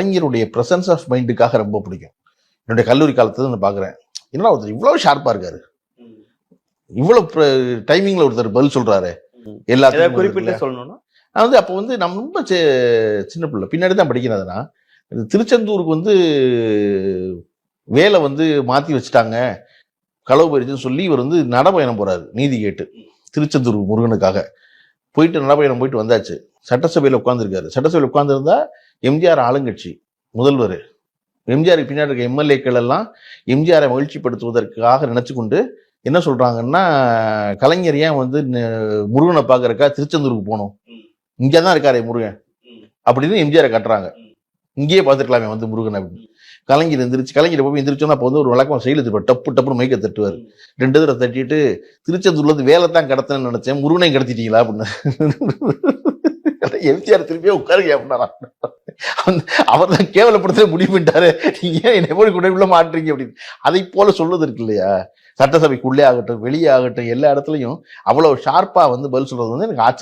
கலைஞருடைய presence of மைண்டுக்காக ரொம்ப பிடிக்கும். என்னுடைய கல்லூரி காலத்துல நான் பாக்குறேன், என்ன ஒருத்தர் இவ்வளவு ஷார்ப்பா இருக்காரு, இவ்வளவு டைமிங்ல ஒருத்தர் பதில் சொல்றாரு எல்லாத்தையும் குறிப்பிட்டு சொல்லணும்னா. அப்போ நம்ம ரொம்ப சின்ன பிள்ளை, பின்னாடி தான் படிக்கிறதுனா திருச்செந்தூருக்கு வேலை மாத்தி வச்சுட்டாங்க, களவு பறிச்சுன்னு சொல்லி இவர் நடப்பயணம் போறாரு நீதி கேட்டு திருச்செந்தூர் முருகனுக்காக. போயிட்டு நடப்பயணம் போயிட்டு வந்தாச்சு. சட்டசபையில் உட்கார்ந்துருக்காரு. சட்டசபையில் உட்கார்ந்துருந்தா எம்ஜிஆர் ஆளுங்கட்சி முதல்வர், எம்ஜிஆருக்கு பின்னாடி இருக்க எம்எல்ஏக்கள் எல்லாம் எம்ஜிஆரை மகிழ்ச்சிப்படுத்துவதற்காக நினைச்சு கொண்டு என்ன சொல்றாங்கன்னா, கலைஞர் ஏன் முருகனை பார்க்கறக்கா திருச்செந்தூருக்கு போகணும், இங்கதான் இருக்காரு முருகன் அப்படின்னு எம்ஜிஆரை கட்டுறாங்க. இங்கேயே பார்த்துருக்கலாமே முருகன் அப்படின்னு. கலைஞர் போய் எந்திரிச்சோன்னா அப்போ ஒரு வழக்கம் செயல் திருப்பார், டப்பு டப்புன்னு மைக்க தட்டுவார். 2 தடவை தட்டிட்டு திருச்செந்தூர்ல வேலை தான் கடத்தணும்னு நினைச்சேன், முருகனையும் கடத்திட்டீங்களா அப்படின்னு. எம்ஜிஆர் திருப்பியே உட்காருங்க அப்படின்னா, அவர் தான் கேவலப்படுத்த முடிவு பண்ணிட்டாரு, நீங்க ஏன் என்னை போய் கூட மாட்டுறீங்க அப்படின்னு. அதை போல சொல்வது இருக்கு இல்லையா, சட்டசபைக்குள்ளே ஆகட்டும் வெளியே ஆகட்டும் எல்லா இடத்துலையும் அவ்வளவு ஷார்ப்பா பதில் சொல்றது எனக்கு ஆச்சரியம்.